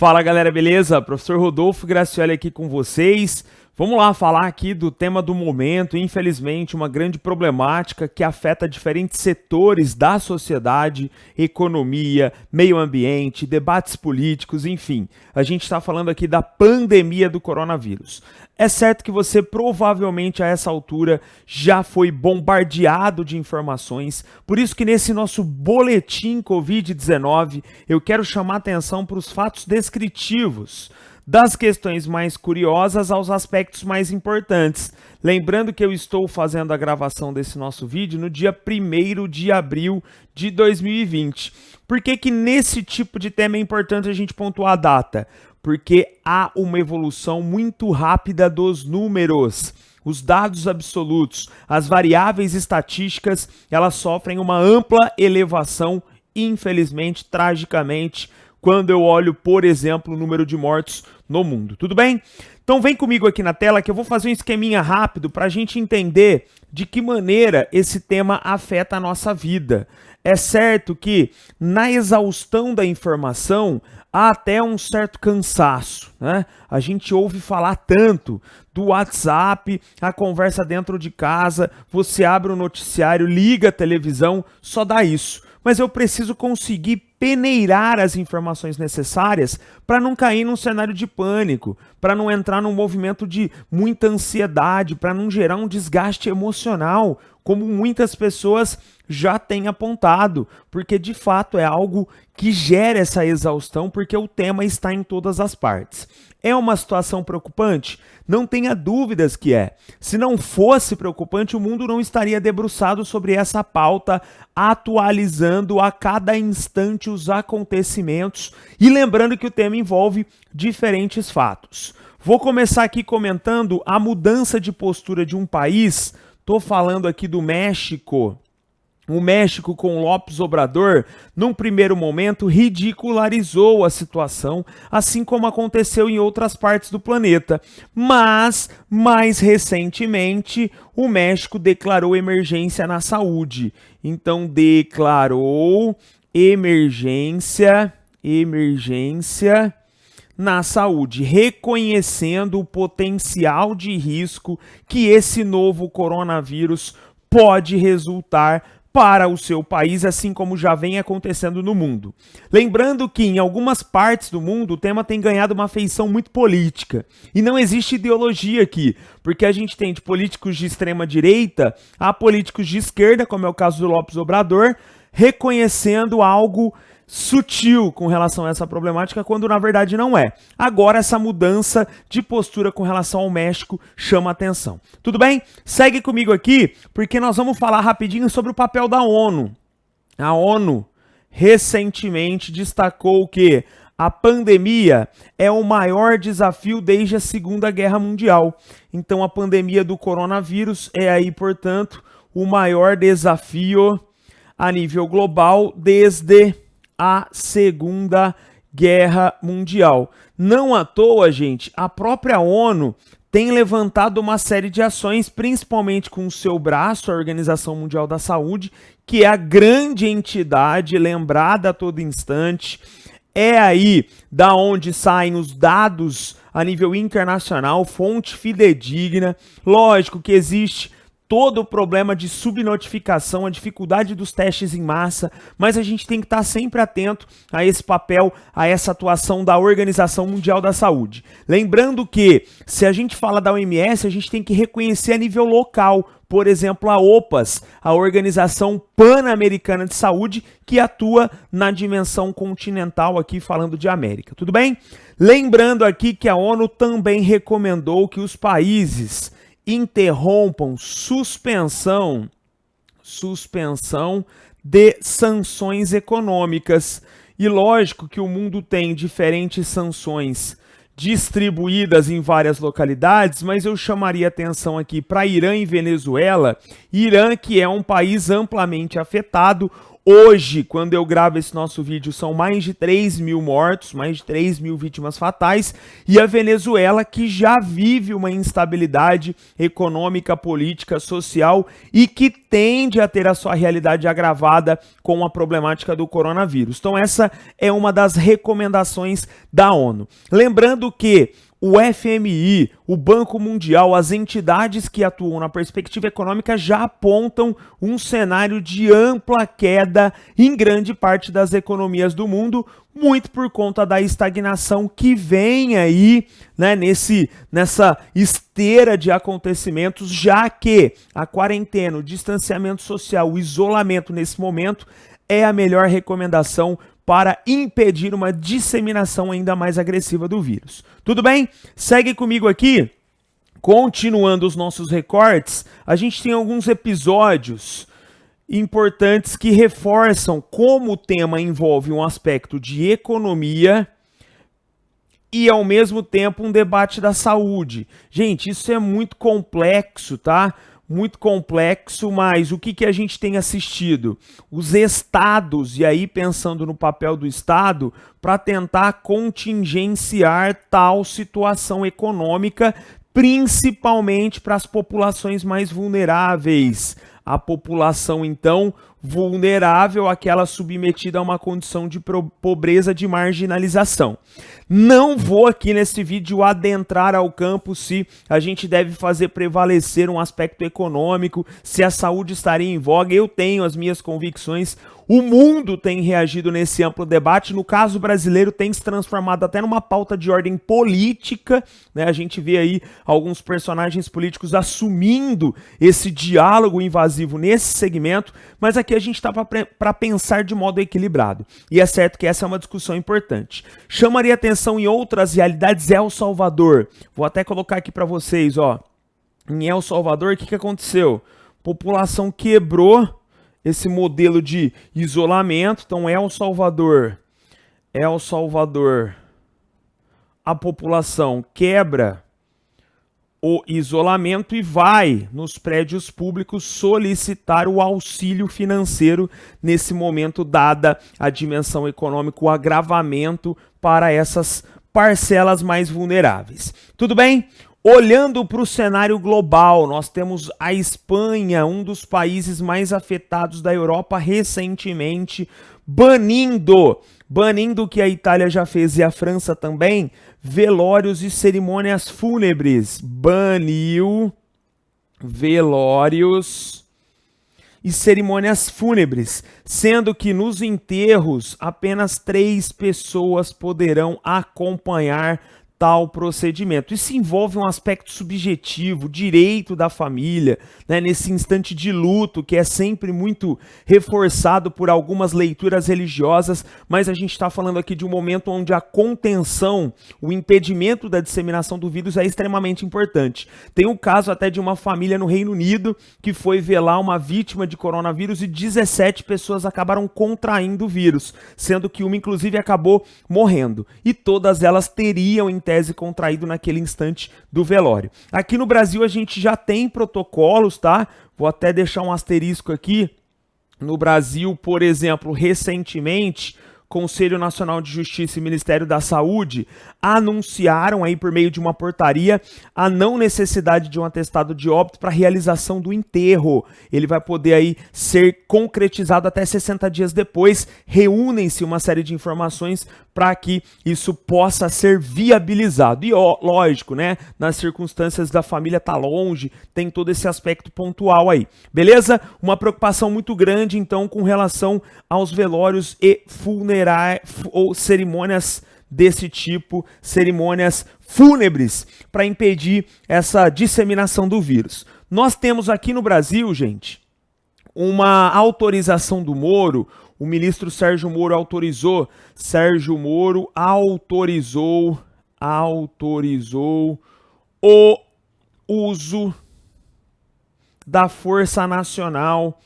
Fala galera, beleza? Professor Rodolfo Gracioli aqui com vocês. Vamos lá falar aqui do tema do momento, infelizmente uma grande problemática que afeta diferentes setores da sociedade, economia, meio ambiente, debates políticos, enfim. A gente está falando aqui da pandemia do coronavírus. É certo que você provavelmente a essa altura já foi bombardeado de informações, por isso que nesse nosso boletim Covid-19 eu quero chamar atenção para os fatos descritivos, das questões mais curiosas aos aspectos mais importantes. Lembrando que eu estou fazendo a gravação desse nosso vídeo no dia 1º de abril de 2020. Por que nesse tipo de tema é importante a gente pontuar a data? Porque há uma evolução muito rápida dos números. Os dados absolutos, as variáveis estatísticas, elas sofrem uma ampla elevação, infelizmente, tragicamente, quando eu olho, por exemplo, o número de mortos no mundo. Tudo bem? Então vem comigo aqui na tela que eu vou fazer um esqueminha rápido para a gente entender de que maneira esse tema afeta a nossa vida. É certo que na exaustão da informação há até um certo cansaço, né? A gente ouve falar tanto do WhatsApp, a conversa dentro de casa, você abre o noticiário, liga a televisão, só dá isso. Mas eu preciso conseguir peneirar as informações necessárias para não cair num cenário de pânico, para não entrar num movimento de muita ansiedade, para não gerar um desgaste emocional, como muitas pessoas já têm apontado, porque de fato é algo que gera essa exaustão, porque o tema está em todas as partes. É uma situação preocupante? Não tenha dúvidas que é. Se não fosse preocupante, o mundo não estaria debruçado sobre essa pauta, atualizando a cada instante os acontecimentos e lembrando que o tema envolve diferentes fatos. Vou começar aqui comentando a mudança de postura de um país. Estou falando aqui do México. O México, com López Obrador, num primeiro momento, ridicularizou a situação, assim como aconteceu em outras partes do planeta. Mas, mais recentemente, o México declarou emergência na saúde. Então, declarou emergência na saúde, reconhecendo o potencial de risco que esse novo coronavírus pode resultar para o seu país, assim como já vem acontecendo no mundo. Lembrando que em algumas partes do mundo o tema tem ganhado uma feição muito política. E não existe ideologia aqui, porque a gente tem de políticos de extrema direita a políticos de esquerda, como é o caso do López Obrador, reconhecendo algo sutil com relação a essa problemática, quando na verdade não é. Agora essa mudança de postura com relação ao México chama atenção. Tudo bem? Segue comigo aqui, porque nós vamos falar rapidinho sobre o papel da ONU. A ONU recentemente destacou que a pandemia é o maior desafio desde a Segunda Guerra Mundial. Então a pandemia do coronavírus é aí, portanto, o maior desafio a nível global desde a Segunda Guerra Mundial. Não à toa, gente, a própria ONU tem levantado uma série de ações, principalmente com o seu braço, a Organização Mundial da Saúde, que é a grande entidade lembrada a todo instante. É aí da onde saem os dados a nível internacional, fonte fidedigna. Lógico que existe todo o problema de subnotificação, a dificuldade dos testes em massa, mas a gente tem que estar sempre atento a esse papel, a essa atuação da Organização Mundial da Saúde. Lembrando que, se a gente fala da OMS, a gente tem que reconhecer a nível local, por exemplo, a OPAS, a Organização Pan-Americana de Saúde, que atua na dimensão continental aqui, falando de América. Tudo bem? Lembrando aqui que a ONU também recomendou que os países interrompam suspensão de sanções econômicas. E lógico que o mundo tem diferentes sanções distribuídas em várias localidades, mas eu chamaria atenção aqui para Irã e Venezuela. Irã, que é um país amplamente afetado, Hoje, quando eu gravo esse nosso vídeo, são mais de 3 mil mortos, mais de 3 mil vítimas fatais, e a Venezuela, que já vive uma instabilidade econômica, política, social e que tende a ter a sua realidade agravada com a problemática do coronavírus. Então essa é uma das recomendações da ONU. Lembrando que o FMI, o Banco Mundial, as entidades que atuam na perspectiva econômica já apontam um cenário de ampla queda em grande parte das economias do mundo, muito por conta da estagnação que vem aí, né, nessa esteira de acontecimentos, já que a quarentena, o distanciamento social, o isolamento nesse momento é a melhor recomendação para impedir uma disseminação ainda mais agressiva do vírus. Tudo bem? Segue comigo aqui. Continuando os nossos recortes, a gente tem alguns episódios importantes que reforçam como o tema envolve um aspecto de economia e, ao mesmo tempo, um debate da saúde. Gente, isso é muito complexo, tá? Muito complexo, mas o que a gente tem assistido? Os estados, e aí pensando no papel do Estado, para tentar contingenciar tal situação econômica, principalmente para as populações mais vulneráveis. A população, então, vulnerável, aquela submetida a uma condição de pobreza, de marginalização. Não vou aqui nesse vídeo adentrar ao campo se a gente deve fazer prevalecer um aspecto econômico, se a saúde estaria em voga. Eu tenho as minhas convicções. O mundo tem reagido nesse amplo debate. No caso brasileiro, tem se transformado até numa pauta de ordem política, né? A gente vê aí alguns personagens políticos assumindo esse diálogo invasivo nesse segmento, mas aqui a gente está para pensar de modo equilibrado. E é certo que essa é uma discussão importante. Chamaria atenção em outras realidades, El Salvador. Vou até colocar aqui para vocês, ó. Em El Salvador, o que aconteceu? A população quebrou esse modelo de isolamento. Então, El Salvador, a população quebra o isolamento e vai nos prédios públicos solicitar o auxílio financeiro nesse momento, dada a dimensão econômica, o agravamento para essas parcelas mais vulneráveis. Tudo bem? Olhando para o cenário global, nós temos a Espanha, um dos países mais afetados da Europa, recentemente banindo o que a Itália já fez e a França também, velórios e cerimônias fúnebres. Baniu velórios e cerimônias fúnebres, sendo que nos enterros apenas 3 pessoas poderão acompanhar tal procedimento. Isso envolve um aspecto subjetivo, direito da família, né, nesse instante de luto, que é sempre muito reforçado por algumas leituras religiosas, mas a gente está falando aqui de um momento onde a contenção, o impedimento da disseminação do vírus é extremamente importante. Tem um caso até de uma família no Reino Unido que foi velar uma vítima de coronavírus e 17 pessoas acabaram contraindo o vírus, sendo que uma inclusive acabou morrendo. E todas elas teriam em tese contraído naquele instante do velório. Aqui no Brasil a gente já tem protocolos, tá? Vou até deixar um asterisco aqui. No Brasil, por exemplo, recentemente, Conselho Nacional de Justiça e Ministério da Saúde anunciaram aí por meio de uma portaria a não necessidade de um atestado de óbito para a realização do enterro. Ele vai poder aí ser concretizado até 60 dias depois. Reúnem-se uma série de informações para que isso possa ser viabilizado. E ó, lógico, né? Nas circunstâncias da família tá longe, tem todo esse aspecto pontual aí. Beleza? Uma preocupação muito grande então com relação aos velórios e funerais ou cerimônias desse tipo, cerimônias fúnebres, para impedir essa disseminação do vírus. Nós temos aqui no Brasil, gente, uma autorização do Moro. O ministro Sérgio Moro autorizou o uso da Força Nacional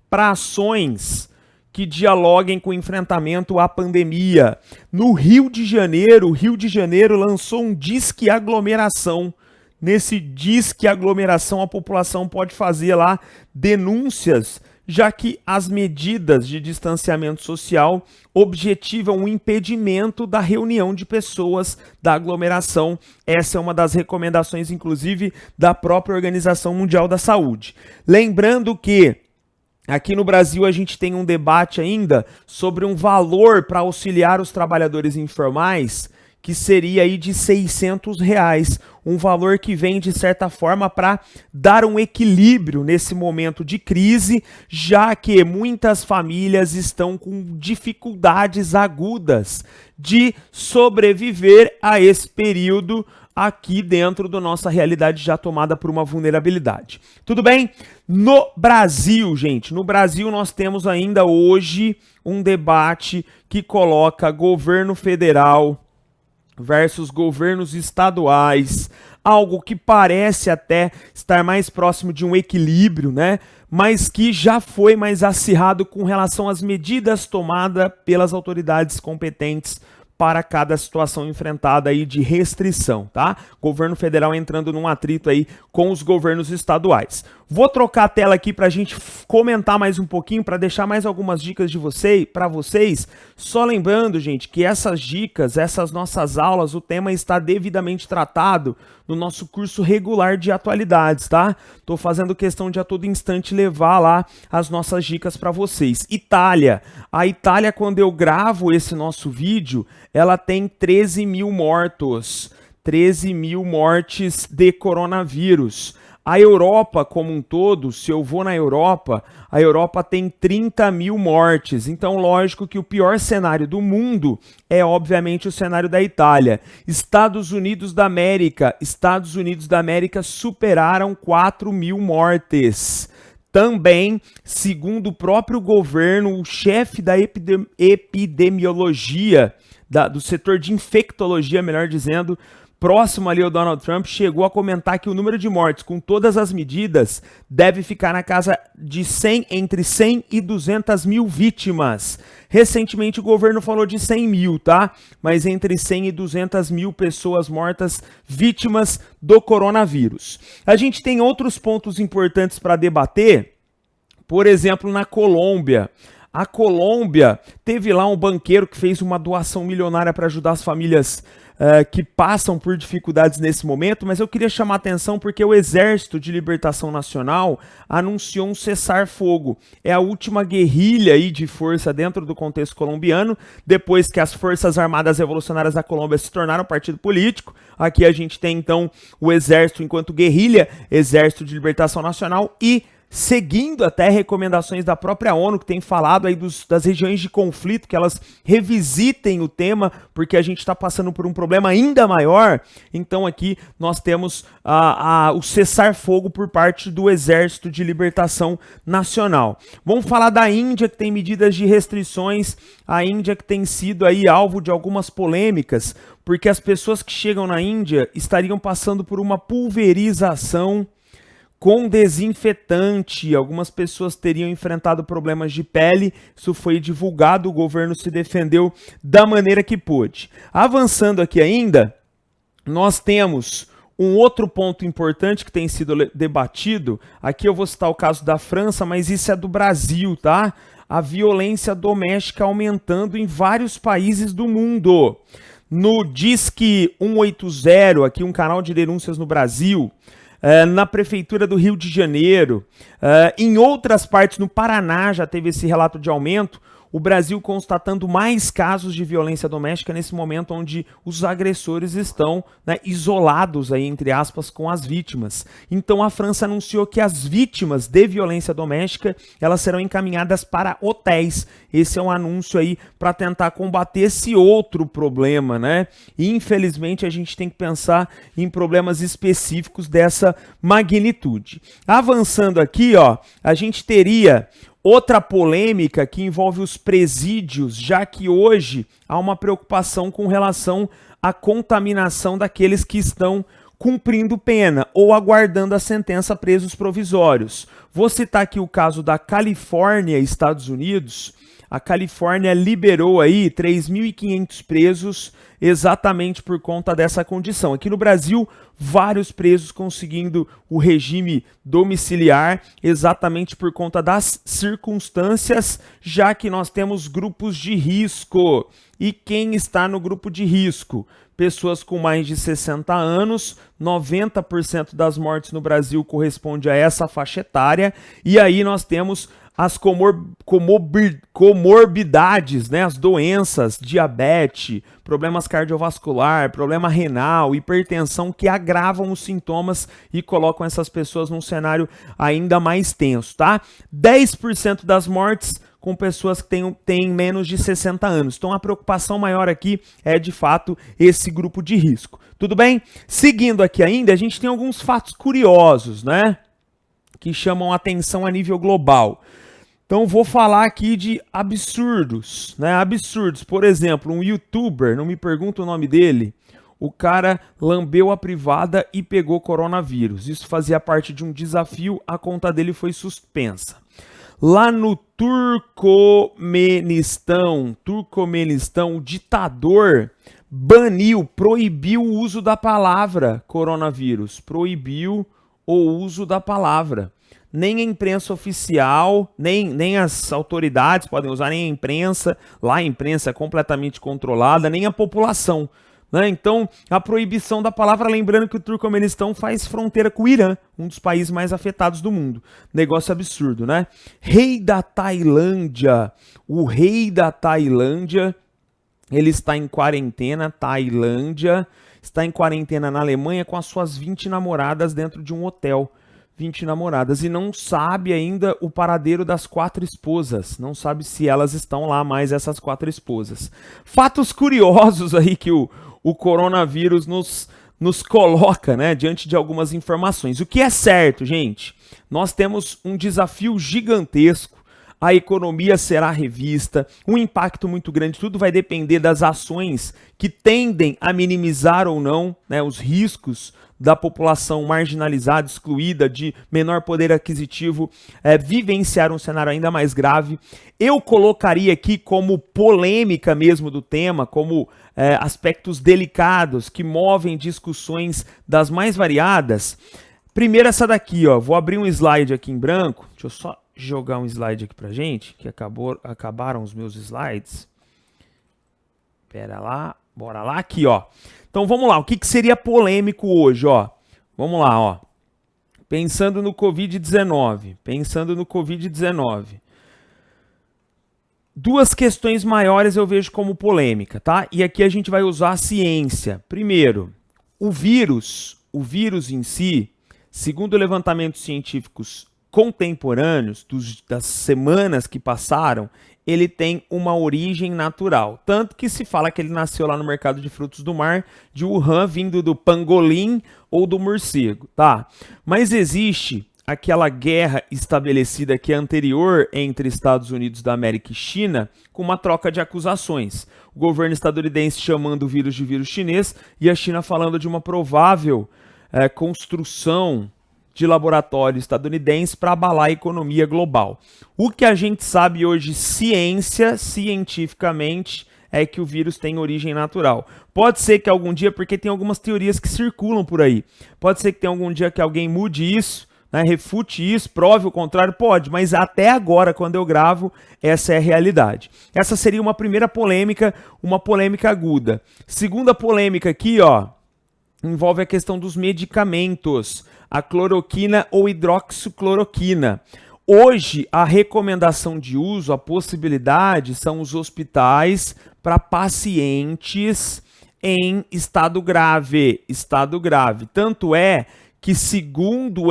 para ações que dialoguem com o enfrentamento à pandemia. No Rio de Janeiro, o Rio de Janeiro lançou um disque aglomeração. Nesse disque aglomeração, a população pode fazer lá denúncias já que as medidas de distanciamento social objetivam o impedimento da reunião de pessoas, da aglomeração. Essa é uma das recomendações, inclusive, da própria Organização Mundial da Saúde. Lembrando que aqui no Brasil a gente tem um debate ainda sobre um valor para auxiliar os trabalhadores informais, que seria aí de R$600, um valor que vem de certa forma para dar um equilíbrio nesse momento de crise, já que muitas famílias estão com dificuldades agudas de sobreviver a esse período aqui dentro da nossa realidade já tomada por uma vulnerabilidade. Tudo bem? No Brasil, gente, no Brasil nós temos ainda hoje um debate que coloca governo federal versus governos estaduais, algo que parece até estar mais próximo de um equilíbrio, né? Mas que já foi mais acirrado com relação às medidas tomadas pelas autoridades competentes para cada situação enfrentada aí de restrição, tá? Governo federal entrando num atrito aí com os governos estaduais. Vou trocar a tela aqui para a gente comentar mais um pouquinho, para deixar mais algumas dicas de para vocês. Só lembrando, gente, que essas dicas, essas nossas aulas, o tema está devidamente tratado no nosso curso regular de atualidades, tá? Tô fazendo questão de a todo instante levar lá as nossas dicas para vocês. Itália. A Itália, quando eu gravo esse nosso vídeo, ela tem 13 mil mortos. 13 mil mortes de coronavírus. A Europa como um todo, se eu vou na Europa, a Europa tem 30 mil mortes. Então, lógico que o pior cenário do mundo é, obviamente, o cenário da Itália. Estados Unidos da América superaram 4 mil mortes. Também, segundo o próprio governo, o chefe da epidemiologia, do setor de infectologia, melhor dizendo, próximo ali ao Donald Trump, chegou a comentar que o número de mortes com todas as medidas deve ficar na casa de entre 100 e 200 mil vítimas. Recentemente o governo falou de 100 mil, tá? Mas entre 100 e 200 mil pessoas mortas, vítimas do coronavírus. A gente tem outros pontos importantes para debater, por exemplo, na Colômbia. A Colômbia teve lá um banqueiro que fez uma doação milionária para ajudar as famílias que passam por dificuldades nesse momento, mas eu queria chamar a atenção porque o Exército de Libertação Nacional anunciou um cessar-fogo. É a última guerrilha aí de força dentro do contexto colombiano, depois que as Forças Armadas Revolucionárias da Colômbia se tornaram partido político. Aqui a gente tem então o Exército enquanto guerrilha, Exército de Libertação Nacional, e seguindo até recomendações da própria ONU, que tem falado aí das regiões de conflito, que elas revisitem o tema, porque a gente está passando por um problema ainda maior. Então aqui nós temos o cessar-fogo por parte do Exército de Libertação Nacional. Vamos falar da Índia, que tem medidas de restrições, a Índia que tem sido aí alvo de algumas polêmicas, porque as pessoas que chegam na Índia estariam passando por uma pulverização com desinfetante. Algumas pessoas teriam enfrentado problemas de pele, isso foi divulgado, o governo se defendeu da maneira que pôde. Avançando aqui ainda, nós temos um outro ponto importante que tem sido debatido. Aqui eu vou citar o caso da França, mas isso é do Brasil, tá? A violência doméstica aumentando em vários países do mundo. No Disque 180, aqui um canal de denúncias no Brasil, na Prefeitura do Rio de Janeiro, em outras partes, no Paraná já teve esse relato de aumento, o Brasil constatando mais casos de violência doméstica nesse momento onde os agressores estão, né, isolados, aí, entre aspas, com as vítimas. Então a França anunciou que as vítimas de violência doméstica elas serão encaminhadas para hotéis. Esse é um anúncio aí para tentar combater esse outro problema, né? E, infelizmente a gente tem que pensar em problemas específicos dessa magnitude. Avançando aqui, ó, a gente teria outra polêmica que envolve os presídios, já que hoje há uma preocupação com relação à contaminação daqueles que estão cumprindo pena ou aguardando a sentença presos provisórios. Vou citar aqui o caso da Califórnia, Estados Unidos. A Califórnia liberou aí 3.500 presos exatamente por conta dessa condição. Aqui no Brasil, vários presos conseguindo o regime domiciliar exatamente por conta das circunstâncias, já que nós temos grupos de risco. E quem está no grupo de risco? Pessoas com mais de 60 anos, 90% das mortes no Brasil corresponde a essa faixa etária, e aí nós temos as comorbidades, né? As doenças, diabetes, problemas cardiovascular, problema renal, hipertensão, que agravam os sintomas e colocam essas pessoas num cenário ainda mais tenso, tá? 10% das mortes com pessoas que têm menos de 60 anos. Então a preocupação maior aqui é de fato esse grupo de risco. Tudo bem? Seguindo aqui ainda, a gente tem alguns fatos curiosos, né? Que chamam atenção a nível global. Então vou falar aqui de absurdos, né? Absurdos. Por exemplo, um youtuber, não me pergunta o nome dele, o cara lambeu a privada e pegou coronavírus. Isso fazia parte de um desafio, a conta dele foi suspensa. Lá no Turcomenistão, o ditador proibiu o uso da palavra coronavírus. Proibiu o uso da palavra. Nem a imprensa oficial, nem as autoridades podem usar, nem a imprensa. Lá a imprensa é completamente controlada, nem a população. Né? Então, a proibição da palavra, lembrando que o Turcomenistão faz fronteira com o Irã, um dos países mais afetados do mundo. Negócio absurdo, né? Rei da Tailândia, o rei da Tailândia, ele está em quarentena, Tailândia, está em quarentena na Alemanha com as suas 20 namoradas dentro de um hotel. 20 namoradas, e não sabe ainda o paradeiro das 4 esposas, não sabe se elas estão lá mais, essas 4 esposas. Fatos curiosos aí que o coronavírus nos coloca, né, diante de algumas informações. O que é certo, gente? Nós temos um desafio gigantesco, a economia será revista, um impacto muito grande, tudo vai depender das ações que tendem a minimizar ou não, né, os riscos da população marginalizada, excluída, de menor poder aquisitivo, vivenciar um cenário ainda mais grave. Eu colocaria aqui como polêmica mesmo do tema, como aspectos delicados que movem discussões das mais variadas. Primeiro essa daqui, ó, vou abrir um slide aqui em branco, deixa eu só jogar um slide aqui pra gente, que acabaram os meus slides. Pera lá, bora lá, aqui, ó. Então vamos lá, o que seria polêmico hoje, ó? Vamos lá, ó. Pensando no Covid-19, duas questões maiores eu vejo como polêmica, tá? E aqui a gente vai usar a ciência. Primeiro, o vírus em si, segundo levantamentos científicos contemporâneos, das semanas que passaram, ele tem uma origem natural. Tanto que se fala que ele nasceu lá no mercado de frutos do mar de Wuhan, vindo do pangolim ou do morcego, tá? Mas existe aquela guerra estabelecida aqui anterior entre Estados Unidos da América e China, com uma troca de acusações. O governo estadunidense chamando o vírus de vírus chinês e a China falando de uma provável construção de laboratório estadunidense para abalar a economia global. O que a gente sabe hoje, cientificamente, é que o vírus tem origem natural. Pode ser que algum dia, porque tem algumas teorias que circulam por aí, pode ser que tenha algum dia que alguém mude isso, né, refute isso, prove o contrário, pode, mas até agora, quando eu gravo, essa é a realidade. Essa seria uma primeira polêmica, uma polêmica aguda. Segunda polêmica aqui, ó, envolve a questão dos medicamentos, a cloroquina ou hidroxicloroquina. Hoje, a recomendação de uso, a possibilidade, são os hospitais para pacientes em estado grave. Tanto é que, segundo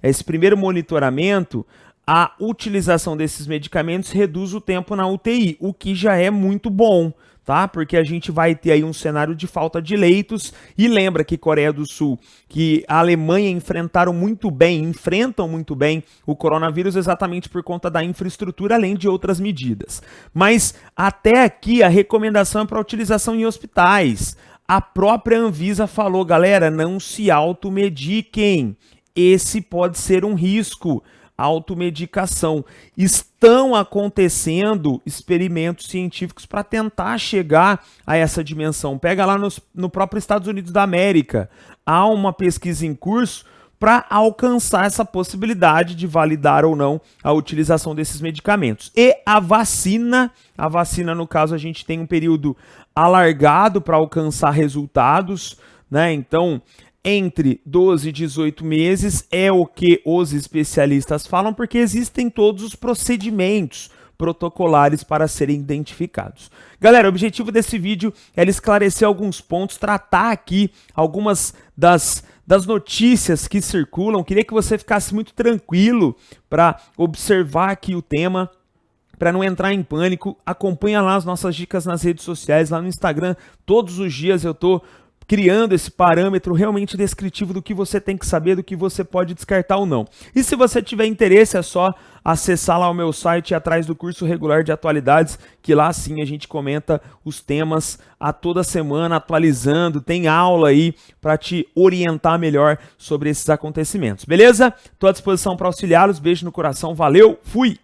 esse primeiro monitoramento, a utilização desses medicamentos reduz o tempo na UTI, o que já é muito bom, tá? Porque a gente vai ter aí um cenário de falta de leitos, e lembra que Coreia do Sul, que a Alemanha enfrentam muito bem o coronavírus exatamente por conta da infraestrutura, além de outras medidas. Mas até aqui a recomendação é para utilização em hospitais. a própria Anvisa falou, galera, não se automediquem. Esse pode ser um risco. Automedicação. Estão acontecendo experimentos científicos para tentar chegar a essa dimensão. Pega lá no próprio Estados Unidos da América. Há uma pesquisa em curso para alcançar essa possibilidade de validar ou não a utilização desses medicamentos. E a vacina, no caso, a gente tem um período alargado para alcançar resultados, né? Então, entre 12 e 18 meses é o que os especialistas falam, porque existem todos os procedimentos protocolares para serem identificados. Galera, o objetivo desse vídeo é esclarecer alguns pontos, tratar aqui algumas das notícias que circulam. Queria que você ficasse muito tranquilo para observar aqui o tema, para não entrar em pânico. Acompanha lá as nossas dicas nas redes sociais, lá no Instagram. Todos os dias eu estou criando esse parâmetro realmente descritivo do que você tem que saber, do que você pode descartar ou não. E se você tiver interesse, é só acessar lá o meu site atrás do curso regular de atualidades, que lá sim a gente comenta os temas a toda semana, atualizando, tem aula aí para te orientar melhor sobre esses acontecimentos, beleza? Estou à disposição para auxiliá-los, beijo no coração, valeu, fui!